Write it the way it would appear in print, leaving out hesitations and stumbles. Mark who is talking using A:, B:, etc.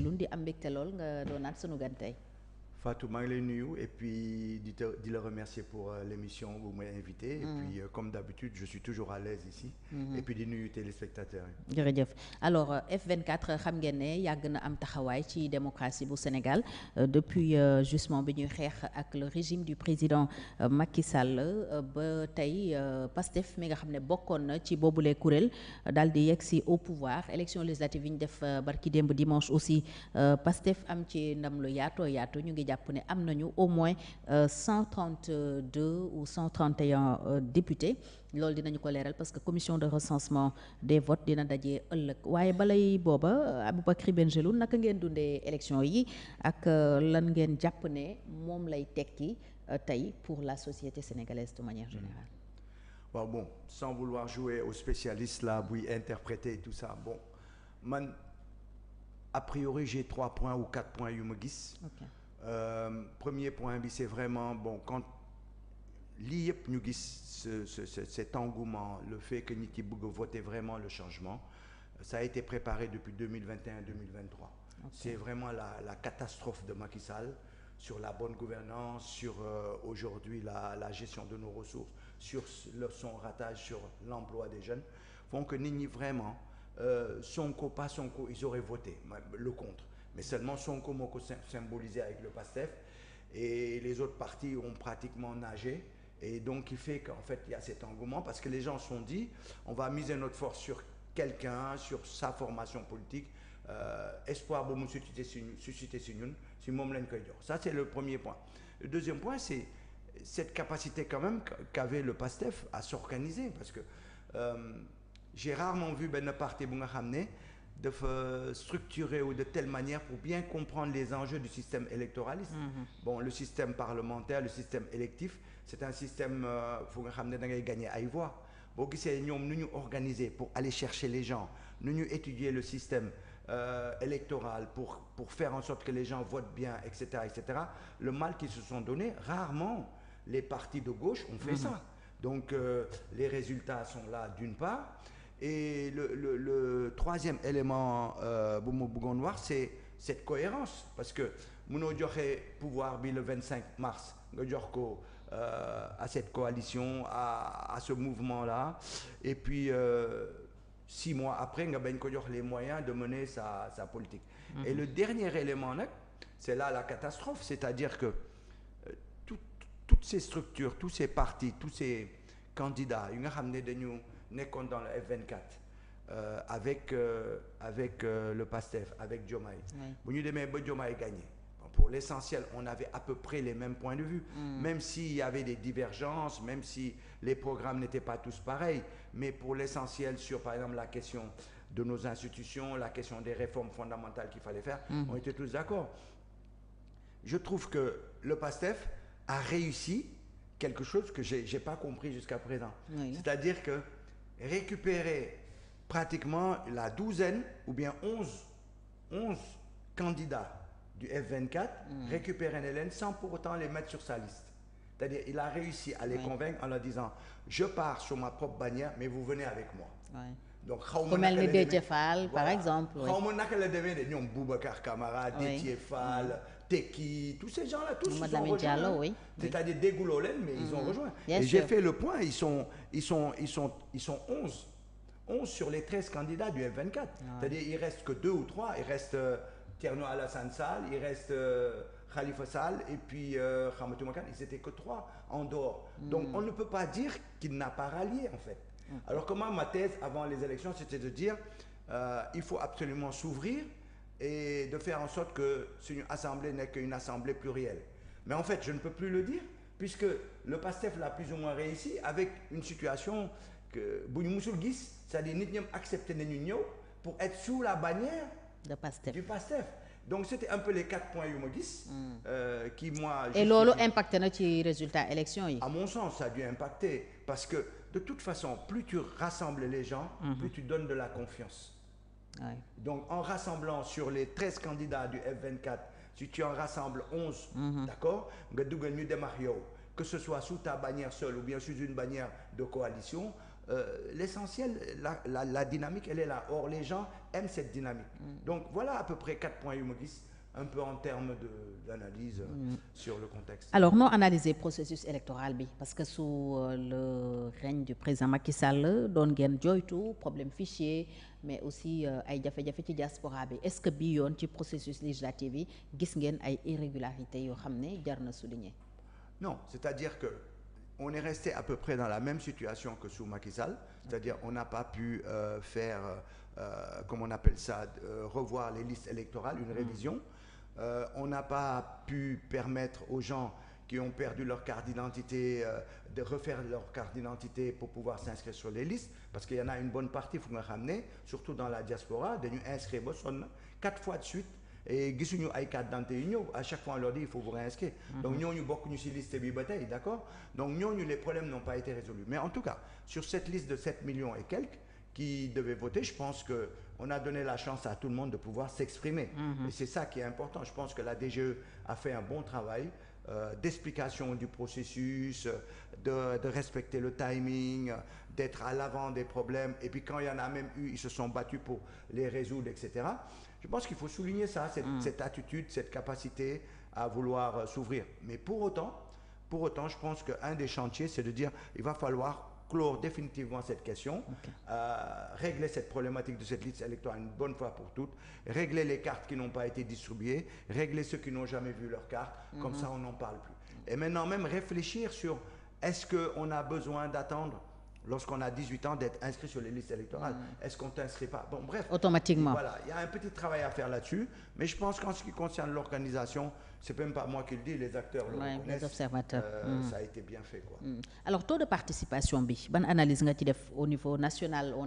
A: lu di am mbégte lool nga doonaat sunu gan tey.
B: Fatou maa ngi lay nuyu et puis di la remercier pour l'émission bu may invité. Et puis comme d'habitude je suis toujours à l'aise ici. Et puis di nuyu téléspectateurs yi.
A: jërëjëf alors F24 xam ngeen ne yàgg na am taxawaay ci démocratie bu Sénégal depuis justement bi ñuy xeex ak le régime du président Macky Sall ba tey PASTEF mi nga xam ne bokkoon na ci boobule kuréel daal di yegg si au pouvoir élection législative yi ñu def barki démb dimanche aussi PASTEF am ci ndam lu yaatoo yaatu ñu ngi jàpp ne am nañu au moins 132 ou 131 députés loolu dinañu ko leeral parce que commission de recensement des votes dina dajee ëllëg waaye balay booba Aboubacry Bengelou naka ngeen dundee élection yi ak lan ngeen jàpp ne moom lay tekki tey pour la société sénégalaise de manière générale.
B: waaw bon sans vouloir jouer au spécialiste là buy interpréter tout ça bon man a priori j'ai 3 points ou 4 points yu ma gis.
A: Okay.
B: Premier point bi c'est vraiment bon quand lii yëpp ñu gis cet engouement le fait que nit yi bëgg a voter vraiment le changement ça a été préparé depuis 2021-2023. Okay. C'est vraiment la catastrophe de Macky Sall sur la bonne gouvernance sur aujourd'hui la gestion de nos ressources sur son ratage sur l'emploi des jeunes font que nit ñi vraiment Sonko pas Sonko ils auraient voté le contre mais seulement Sonko moo ko symbolisé avec le PASTEF et les autres partis ont pratiquement nagé et donc il fait qu'en fait il y a cet engouement parce que les gens se sont dit on va miser notre force sur quelqu'un sur sa formation politique espoir ba mu suscité si ñun si moom lañ koy jox ça c'est le premier point. Le deuxième point c'est cette capacité quand même qu'avait le PASTEF à s'organiser parce que j'ai rarement vu benn parti bu nga xam ne dafa structuré ou de telle manière pour bien comprendre les enjeux du système électoraliste. Bon le système parlementaire le système électif c'est un système fu nga xam ne da ngay gagner ay voix boo gisee ñoom nu ñu organiser pour aller chercher les gens nu ñu étudier le système électoral pour faire en sorte que les gens votent bien etc. Le mal qu'ils se sont donné rarement les partis de gauche ont fait ça donc les résultats sont là d'une part. Et le troisième élément bu ma bëggoon wax c'est cette cohérence parce que mënoo joxe pouvoir bi le 25 mars nga jox ko à cette coalition à ce mouvement-là et puis 6 mois après nga bañ ko jox les moyens de mener sa politique. Et le dernier élément nag c'est là la catastrophe c'est-à-dire que toutes ces structures tous ces partis tous ces candidats yu nga xam ne dañu nekkoon dans le F24 avec le PASTEF avec Diomaye bu ñu demee ba Diomaye gagné pour l'essentiel on avait à peu près les mêmes points de vue même s'il y avait des divergences même si les programmes n'étaient pas tous pareils mais pour l'essentiel sur par exemple la question de nos institutions la question des réformes fondamentales qu'il fallait faire on était tous d'accord. Je trouve que le PASTEF a réussi quelque chose que j'ai pas compris jusqu'à présent. C'est-à-dire que récupérer pratiquement la douzaine ou bien 11 candidats du F24 récupérer ne leen sans pour autant les mettre sur sa liste c'est-à-dire il a réussi à les convaincre en leur disant je pars sur ma propre bannière mais vous venez avec moi donc xaw ma naka la demee
A: Déthié Fall par exemple
B: xaw ma naka la demee de ñoom Boubacar Camara Déthié Fall Tekki tous ces gens-là tous ils ont rejoint c'est-à-dire dégguloo leen mais ils ont rejoint et j'ai fait le point ils sont 11 sur les 13 candidats du F24 c'est-à-dire il reste que 2 ou 3 il reste Thierno Alassane Sall il reste Khalifa Sall et puis Hamadoun Kane ils étaient que 3 en dehors donc on ne peut pas dire qu'il n'a pas rallié en fait alors que moi ma thèse avant les élections c'était de dire il faut absolument s'ouvrir et de faire en sorte que suñu assemblée nekk une assemblée plurielle mais en fait je ne peux plus le dire puisque le PASTEF l'a plus ou moins réussi avec une situation que bu ñu musul gis c'est-à-dire nit ñoom accepté nañu ñëw pour être sous la bannière
A: de PASTEF
B: du PASTEF donc c'était un peu les 4 points yu ma gis qui moi
A: et loolu impacté na ci résultat élection yi
B: à mon sens ça a dû impacter parce que de toute façon plus tu rassembles les gens plus tu donnes de la confiance donc en rassemblant sur les 13 candidats du F24 si tu en rassembles 11 d'accord nga dugal ñu dem ak yow que ce soit sous ta bannière seule ou bien sous une bannière de coalition l'essentiel, la dynamique, elle est là. Or, les gens aiment cette dynamique. Donc, voilà à peu près 4 points yu ma gis un peu en termes d'analyse sur le contexte.
A: Alors noo analyser processus électoral bi parce que sous le règne du président Macky Sall doon ngeen joytu problème fichier mais aussi ay jafe-jafe ci diaspora bi est-ce que bii yoon ci processus législatif yi gis ngeen ay irrégularités yoo xam ne jar na souligner.
B: Non, c'est-à-dire que on est resté à peu près dans la même situation que sous Macky Sall, c'est-à-dire on n'a pas pu faire, comment on appelle ça, revoir les listes électorales, une révision. On n'a pas pu permettre aux gens qui ont perdu leur carte d'identité de refaire leur carte d'identité pour pouvoir s'inscrire sur les listes, parce qu'il y en a une bonne partie, il faut nga xam ne surtout dans la diaspora dañu inscrire ba sonn 4 fois de suite et gisuñu ay carte d'identité yu ñëw à chaque fois on leur dit il faut vous réinscrire. Donc ñooñu bokkuñu ci liste bi ba tey, d'accord. Donc ñooñu les problèmes n'ont pas été résolus, mais en tout cas sur cette liste de 7 millions et quelques qui devaient voter, je pense que on a donné la chance à tout le monde de pouvoir s'exprimer. Et c'est ça qui est important. Je pense que la DGE a fait un bon travail d'explication du processus, de respecter le timing, d'être à l'avant des problèmes. Et puis quand il y en a même eu, ils se sont battus pour les résoudre, etc. Je pense qu'il faut souligner ça, cette attitude, cette capacité à vouloir s'ouvrir. Mais pour autant, je pense qu'un des chantiers, c'est de dire il va falloir clore définitivement cette question, régler cette problématique de cette liste électorale une bonne fois pour toutes, régler les cartes qui n'ont pas été distribuées, régler ceux qui n'ont jamais vu leur carte, comme ça on n'en parle plus. Et maintenant même réfléchir sur est-ce qu'on a besoin d'attendre lorsqu'on a 18 ans d'être inscrit sur les listes électorales. Est-ce qu'on ne t'inscrit pas? Bon, bref.
A: Automatiquement.
B: Voilà, il y a un petit travail à faire là-dessus, mais je pense qu'en ce qui concerne l'organisation, c'est même pas moi qui le dis, les acteurs le reconnaissent.
A: Les observateurs.
B: Ça a été bien fait, quoi.
A: Alors, taux de participation bi, ban analyse nga ci def au niveau national, on est